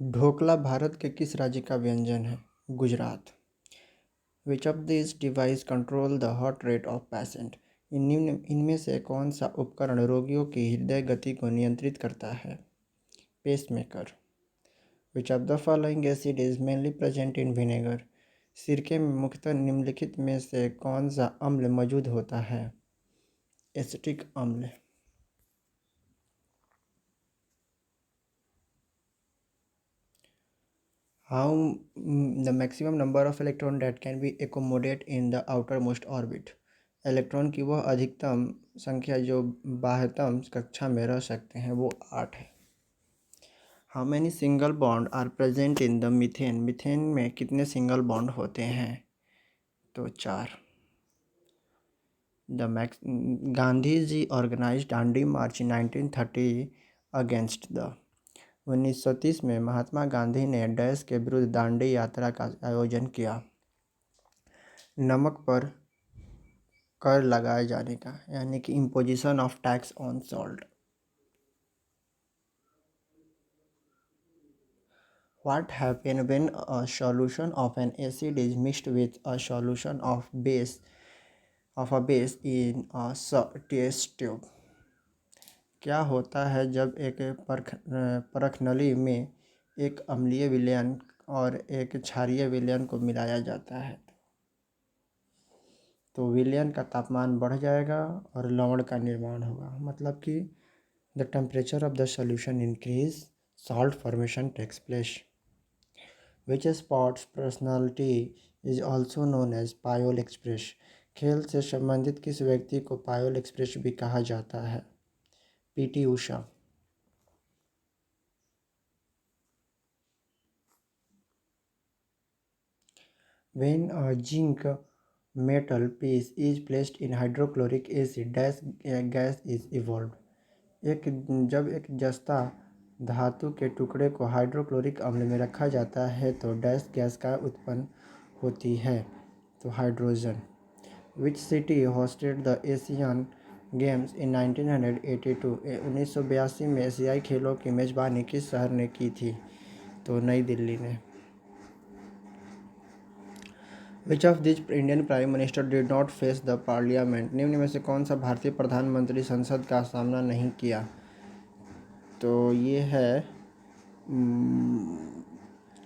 ढोकला भारत के किस राज्य का व्यंजन है? Gujarat. Which of this device control the heart rate of patient? इनमें से कौन सा उपकरण रोगियों की हृदय गति को नियंत्रित करता है? Pacemaker. Which of the following acid is mainly present in vinegar? सिरके में मुख्यतः निम्नलिखित में से कौन सा अम्ल मौजूद होता है? एसिटिक अम्ल। How the maximum number of electron that can be accommodated in the outermost orbit? Electron की वह अधिकतम संख्या जो बाह्यतम कक्षा में रह सकते हैं वो 8 है। How many single bond are present in the methane? Methane में कितने सिंगल बॉन्ड होते हैं? तो 4। Gandhi ji organised Dandi march in 1930 against the? 1930 में महात्मा गांधी ने डैश के विरुद्ध दांडी यात्रा का आयोजन किया। नमक पर कर लगाए जाने का, यानी कि imposition of tax on salt. What happen when a solution of an acid is mixed with a solution of a base in a test tube? क्या होता है जब एक परख नली में एक अम्लीय विलयन और एक क्षारीय विलयन को मिलाया जाता है? तो विलयन का तापमान बढ़ जाएगा और लवण का निर्माण होगा। मतलब कि the temperature of the solution increase, salt formation takes place. Which sports personality is also known as Payyoli express? खेल से संबंधित किस व्यक्ति को पायोल एक्सप्रेस भी कहा जाता है? PT Usha. When a zinc metal piece is placed in hydrochloric acid, dash gas is evolved. जब एक जस्ता धातु के टुकड़े को हाइड्रोक्लोरिक अम्ल में रखा जाता है तो डैश गैस का उत्पन्न होती है? तो hydrogen. Which city hosted the Asian Games in 1982? 1982 में एशियाई खेलों की मेज़बानी किस शहर ने की थी? तो नई दिल्ली ने। Which of this Indian prime minister did not face the parliament? निम्न में से कौन सा भारतीय प्रधानमंत्री संसद का सामना नहीं किया? तो ये है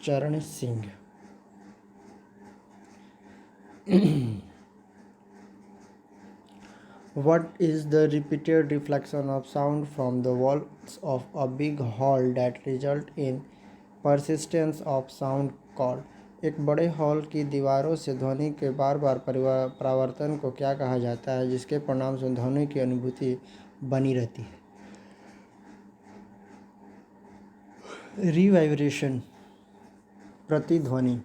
चरण Singh. What is the repeated reflection of sound from the walls of a big hall that result in persistence of sound called? एक बड़े हॉल की दीवारों से ध्वनि के बार बार परावर्तन को क्या कहा जाता है, जिसके परिणाम से ध्वनि की अनुभूति बनी रहती है? रिवाइब्रेशन, प्रतिध्वनि।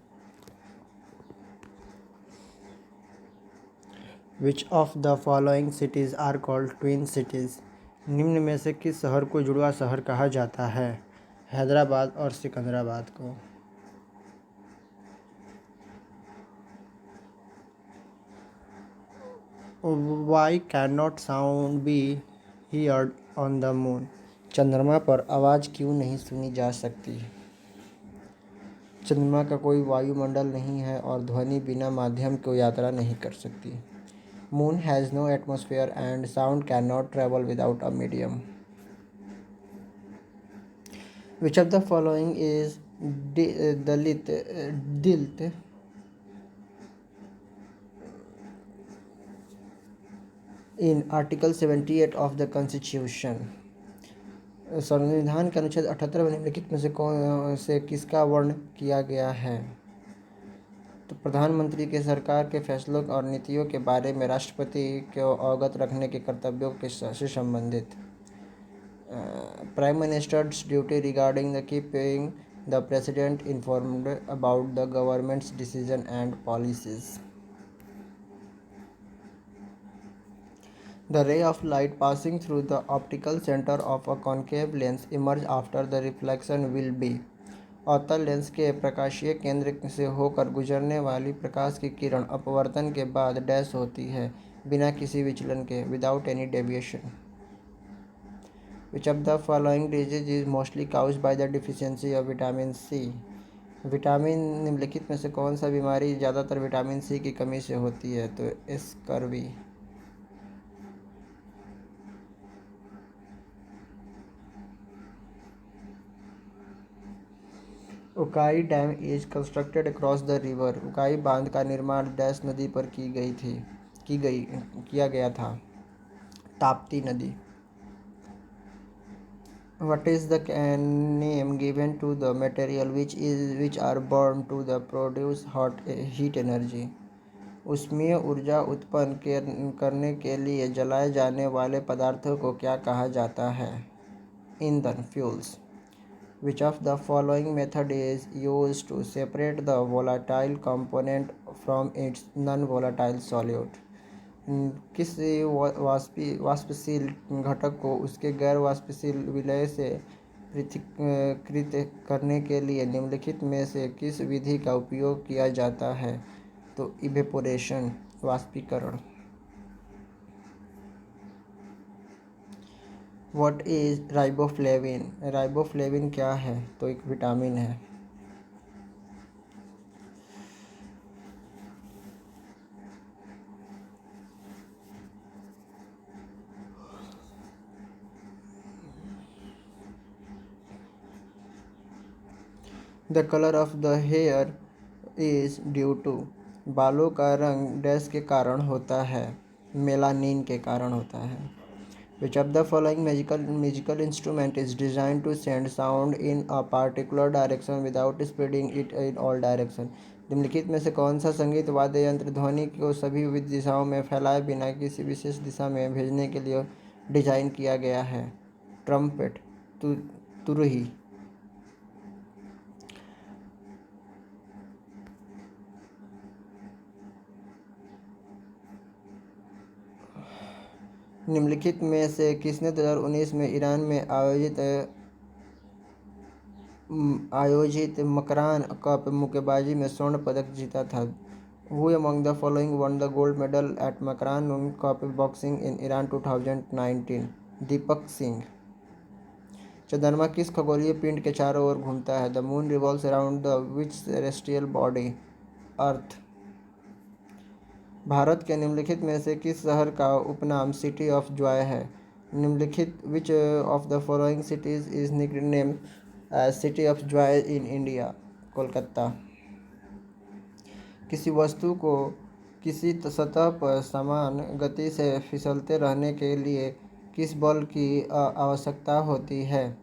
Which of the following cities are called twin cities? निम्न में से किस शहर को जुड़वा शहर कहा जाता है? हैदराबाद और सिकंदराबाद को। Why can not sound be heard on the moon? चंद्रमा पर आवाज़ क्यों नहीं सुनी जा सकती? चंद्रमा का कोई वायुमंडल नहीं है और ध्वनि बिना माध्यम को यात्रा नहीं कर सकती। Moon has no atmosphere and sound can not travel without a medium. Which of the following is dealt in article 78 of the constitution? संविधान के अनुच्छेद 78 में निम्नलिखित में से किसका वर्णन किया गया है? तो प्रधानमंत्री के सरकार के फैसलों और नीतियों के बारे में राष्ट्रपति को अवगत रखने के कर्तव्यों के से संबंधित। Prime ministers duty regarding the keeping the president informed about the governments decision and policies. The ray of light passing through the optical center of a concave lens emerge after the reflection will be? अवतल lens के प्रकाशीय केंद्र से होकर गुजरने वाली प्रकाश की किरण अपवर्तन के बाद डैश होती है, बिना किसी विचलन के, without any deviation. Which of the following disease is mostly caused by the deficiency of vitamin C. Vitamin निम्नलिखित में से कौन सा बीमारी ज़्यादातर विटामिन सी की कमी से होती है? तो scurvy. Ukai dam is constructed across the river. Ukai बांध का निर्माण डैश नदी पर किया गया था? ताप्ती नदी। What is the name given to the material which are burned to the produce heat energy? ऊष्मीय ऊर्जा उत्पन्न करने के लिए जलाए जाने वाले पदार्थों को क्या कहा जाता है? ईंधन, fuels. Which of the following method is used to separate the volatile component from its non-volatile solute? किसी वाष्पशील घटक को उसके गैर वाष्पशील विलय से पृथक्कृत करने के लिए निम्नलिखित में से किस विधि का उपयोग किया जाता है? तो इवेपोरेशन, वाष्पीकरण। What is riboflavin? राइबोफ्लेविन क्या है? तो एक विटामिन है। The colour of the hair is due to. बालों का रंग डैश के कारण होता है? मेलानिन के कारण होता है। Which of the following musical instrument is design to send sound in a particular direction without spreading it in all direction? निम्नलिखित में से कौन सा संगीत वाद्य यंत्र ध्वनि को सभी विविध दिशाओं में फैलाए बिना किसी विशेष दिशा में भेजने के लिए डिजाइन किया गया है? ट्रम्पेट, तुरही। निम्नलिखित में से किसने 2019 में ईरान में आयोजित मकरान कप मुक्केबाजी में स्वर्ण पदक जीता था? Who among the following won the gold medal at Makran Cup boxing in Iran 2019? Deepak Singh. चंद्रमा किस खगोलीय पिंड के चारों ओर घूमता है? The moon revolves around the which celestial body? Earth. Bharat के निम्नलिखित में से किस शहर का उपनाम सिटी ऑफ जॉय है? निम्नलिखित विच of the following cities is nickname city of joy in India? Kolkata. किसी वस्तु को किसी सतह पर समान गति से फिसलते रहने के लिए किस बल की आवश्यकता होती है?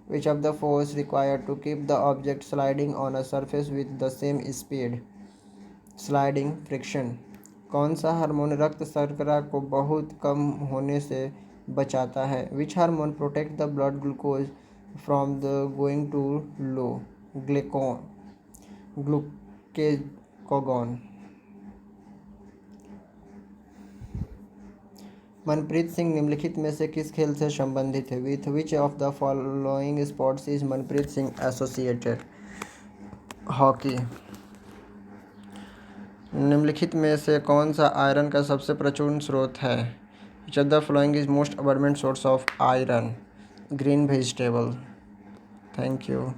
Which of the force required to keep the object sliding on a surface with the same speed? Sliding, friction. कौन सा हार्मोन रक्त शर्करा को बहुत कम होने से बचाता है? Which hormone protect the blood glucose from the going to low? Glucagon. Manpreet Singh निम्नलिखित में से किस खेल से संबंधित है? With which of the following sports is Manpreet Singh associated? Hockey. निम्नलिखित में से कौन सा आयरन का सबसे प्रचुर स्रोत है? Which of the following is most abundant source of iron? Green vegetable. Thank you.